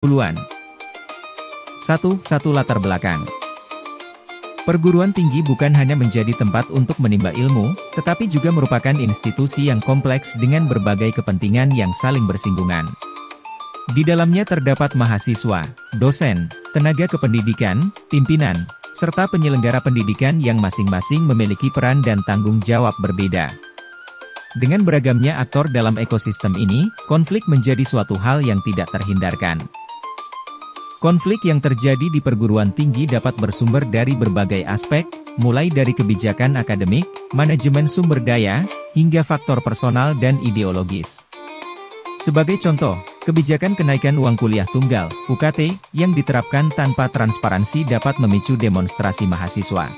Duluan. 1. Latar belakang. Perguruan tinggi bukan hanya menjadi tempat untuk menimba ilmu, tetapi juga merupakan institusi yang kompleks dengan berbagai kepentingan yang saling bersinggungan. Di dalamnya terdapat mahasiswa, dosen, tenaga kependidikan, pimpinan, serta penyelenggara pendidikan yang masing-masing memiliki peran dan tanggung jawab berbeda. Dengan beragamnya aktor dalam ekosistem ini, konflik menjadi suatu hal yang tidak terhindarkan. Konflik yang terjadi di perguruan tinggi dapat bersumber dari berbagai aspek, mulai dari kebijakan akademik, manajemen sumber daya, hingga faktor personal dan ideologis. Sebagai contoh, kebijakan kenaikan uang kuliah tunggal, UKT, yang diterapkan tanpa transparansi dapat memicu demonstrasi mahasiswa.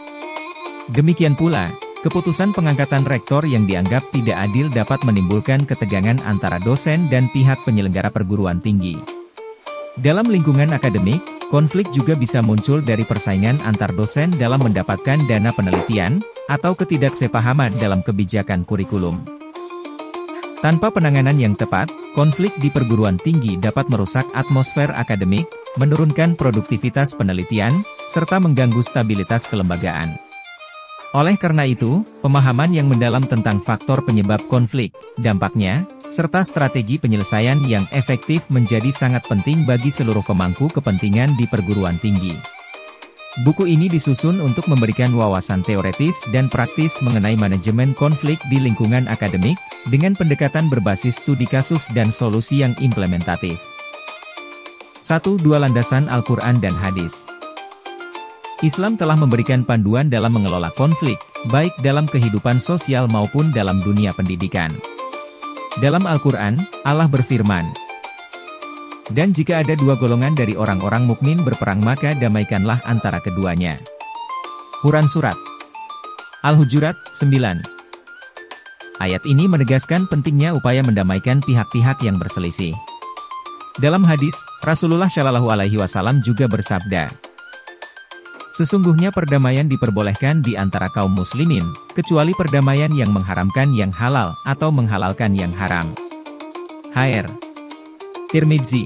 Demikian pula, keputusan pengangkatan rektor yang dianggap tidak adil dapat menimbulkan ketegangan antara dosen dan pihak penyelenggara perguruan tinggi. Dalam lingkungan akademik, konflik juga bisa muncul dari persaingan antar dosen dalam mendapatkan dana penelitian, atau ketidaksepahaman dalam kebijakan kurikulum. Tanpa penanganan yang tepat, konflik di perguruan tinggi dapat merusak atmosfer akademik, menurunkan produktivitas penelitian, serta mengganggu stabilitas kelembagaan. Oleh karena itu, pemahaman yang mendalam tentang faktor penyebab konflik, dampaknya, serta strategi penyelesaian yang efektif menjadi sangat penting bagi seluruh pemangku kepentingan di perguruan tinggi. Buku ini disusun untuk memberikan wawasan teoretis dan praktis mengenai manajemen konflik di lingkungan akademik, dengan pendekatan berbasis studi kasus dan solusi yang implementatif. 1. Landasan Al-Quran dan Hadis. Islam telah memberikan panduan dalam mengelola konflik, baik dalam kehidupan sosial maupun dalam dunia pendidikan. Dalam Al-Quran, Allah berfirman, "Dan jika ada dua golongan dari orang-orang mukmin berperang maka damaikanlah antara keduanya." Quran Surat Al-Hujurat, 9. Ayat ini menegaskan pentingnya upaya mendamaikan pihak-pihak yang berselisih. Dalam hadis, Rasulullah Shallallahu Alaihi Wasallam juga bersabda, "Sesungguhnya perdamaian diperbolehkan di antara kaum muslimin, kecuali perdamaian yang mengharamkan yang halal, atau menghalalkan yang haram." Hr. Tirmidzi.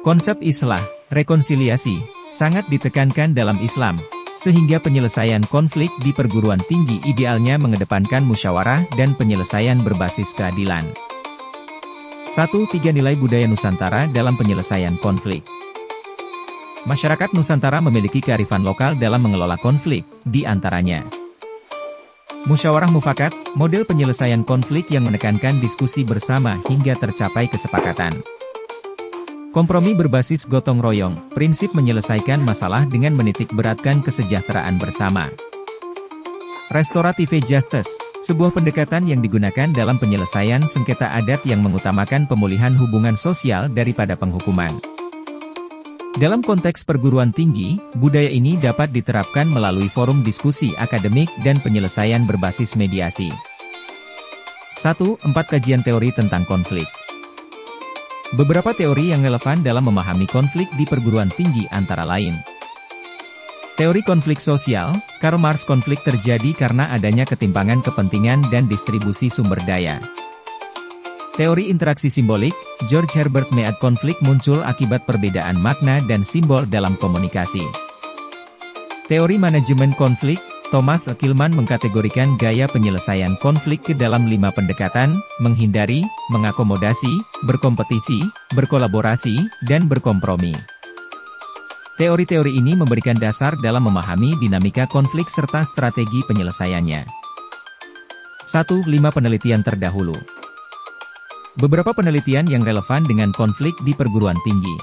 Konsep islah, rekonsiliasi, sangat ditekankan dalam Islam, sehingga penyelesaian konflik di perguruan tinggi idealnya mengedepankan musyawarah dan penyelesaian berbasis keadilan. 1. Nilai budaya Nusantara dalam penyelesaian konflik. Masyarakat Nusantara memiliki kearifan lokal dalam mengelola konflik, di antaranya musyawarah mufakat, model penyelesaian konflik yang menekankan diskusi bersama hingga tercapai kesepakatan. Kompromi berbasis gotong royong, prinsip menyelesaikan masalah dengan menitik beratkan kesejahteraan bersama. Restorative justice, sebuah pendekatan yang digunakan dalam penyelesaian sengketa adat yang mengutamakan pemulihan hubungan sosial daripada penghukuman. Dalam konteks perguruan tinggi, budaya ini dapat diterapkan melalui forum diskusi akademik dan penyelesaian berbasis mediasi. 1. Kajian teori tentang konflik. Beberapa teori yang relevan dalam memahami konflik di perguruan tinggi antara lain. Teori konflik sosial, Karl Marx. Konflik terjadi karena adanya ketimpangan kepentingan dan distribusi sumber daya. Teori interaksi simbolik, George Herbert Mead. Konflik muncul akibat perbedaan makna dan simbol dalam komunikasi. Teori manajemen konflik, Thomas Kilmann mengkategorikan gaya penyelesaian konflik ke dalam 5 pendekatan: menghindari, mengakomodasi, berkompetisi, berkolaborasi, dan berkompromi. Teori-teori ini memberikan dasar dalam memahami dinamika konflik serta strategi penyelesaiannya. 1. Penelitian terdahulu. Beberapa penelitian yang relevan dengan konflik di perguruan tinggi.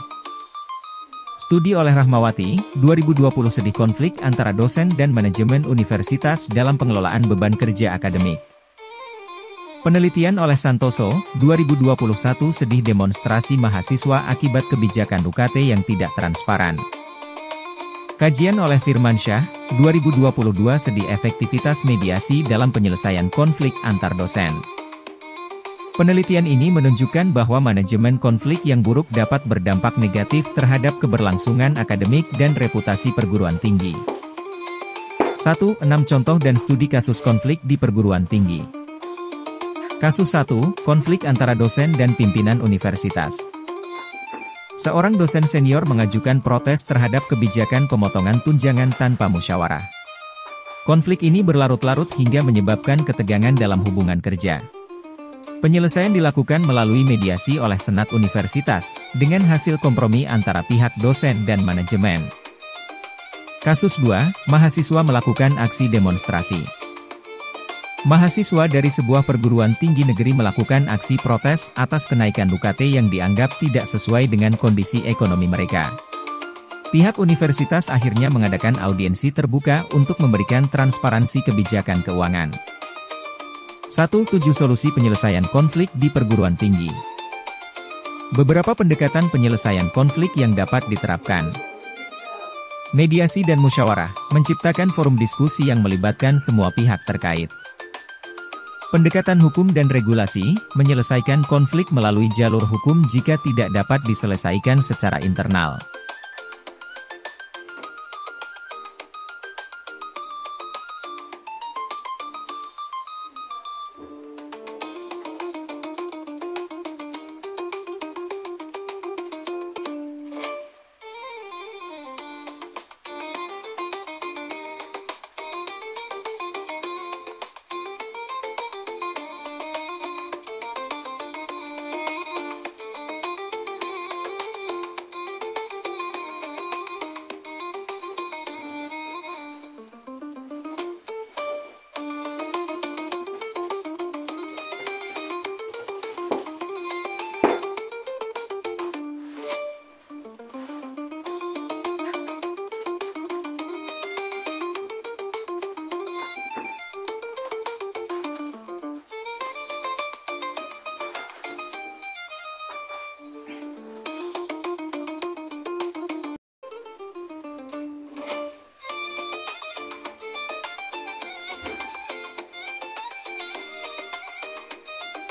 Studi oleh Rahmawati, 2020 sedih konflik antara dosen dan manajemen universitas dalam pengelolaan beban kerja akademik. Penelitian oleh Santoso, 2021 sedih demonstrasi mahasiswa akibat kebijakan UKT yang tidak transparan. Kajian oleh Firmansyah, 2022 sedih efektivitas mediasi dalam penyelesaian konflik antar dosen. Penelitian ini menunjukkan bahwa manajemen konflik yang buruk dapat berdampak negatif terhadap keberlangsungan akademik dan reputasi perguruan tinggi. 1. 6 contoh dan studi kasus konflik di perguruan tinggi. Kasus 1, konflik antara dosen dan pimpinan universitas. Seorang dosen senior mengajukan protes terhadap kebijakan pemotongan tunjangan tanpa musyawarah. Konflik ini berlarut-larut hingga menyebabkan ketegangan dalam hubungan kerja. Penyelesaian dilakukan melalui mediasi oleh Senat Universitas, dengan hasil kompromi antara pihak dosen dan manajemen. Kasus 2, mahasiswa melakukan aksi demonstrasi. Mahasiswa dari sebuah perguruan tinggi negeri melakukan aksi protes atas kenaikan UKT yang dianggap tidak sesuai dengan kondisi ekonomi mereka. Pihak universitas akhirnya mengadakan audiensi terbuka untuk memberikan transparansi kebijakan keuangan. 1. 7 solusi penyelesaian konflik di perguruan tinggi. Beberapa pendekatan penyelesaian konflik yang dapat diterapkan. Mediasi dan musyawarah, menciptakan forum diskusi yang melibatkan semua pihak terkait. Pendekatan hukum dan regulasi, menyelesaikan konflik melalui jalur hukum jika tidak dapat diselesaikan secara internal.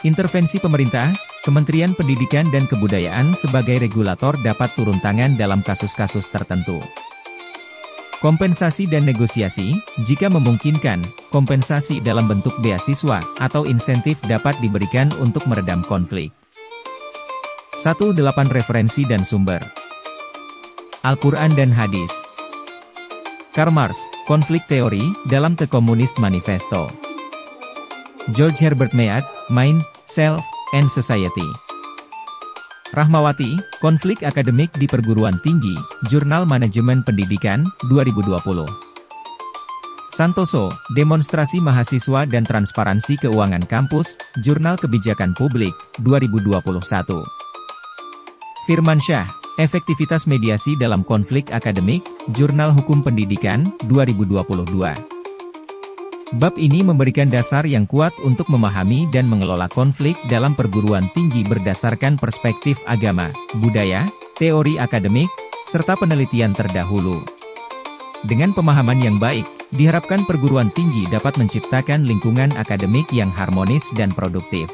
Intervensi pemerintah, Kementerian Pendidikan dan Kebudayaan sebagai regulator dapat turun tangan dalam kasus-kasus tertentu. Kompensasi dan negosiasi, jika memungkinkan, kompensasi dalam bentuk beasiswa atau insentif dapat diberikan untuk meredam konflik. 1. 8 referensi dan sumber. Al-Quran dan Hadis. Karl Marx, Konflik Teori, dalam The Communist Manifesto. George Herbert Mead, Mind, Self, and Society. Rahmawati, Konflik Akademik di Perguruan Tinggi, Jurnal Manajemen Pendidikan, 2020. Santoso, Demonstrasi Mahasiswa dan Transparansi Keuangan Kampus, Jurnal Kebijakan Publik, 2021. Firmansyah, Efektivitas Mediasi dalam Konflik Akademik, Jurnal Hukum Pendidikan, 2022. Bab ini memberikan dasar yang kuat untuk memahami dan mengelola konflik dalam perguruan tinggi berdasarkan perspektif agama, budaya, teori akademik, serta penelitian terdahulu. Dengan pemahaman yang baik, diharapkan perguruan tinggi dapat menciptakan lingkungan akademik yang harmonis dan produktif.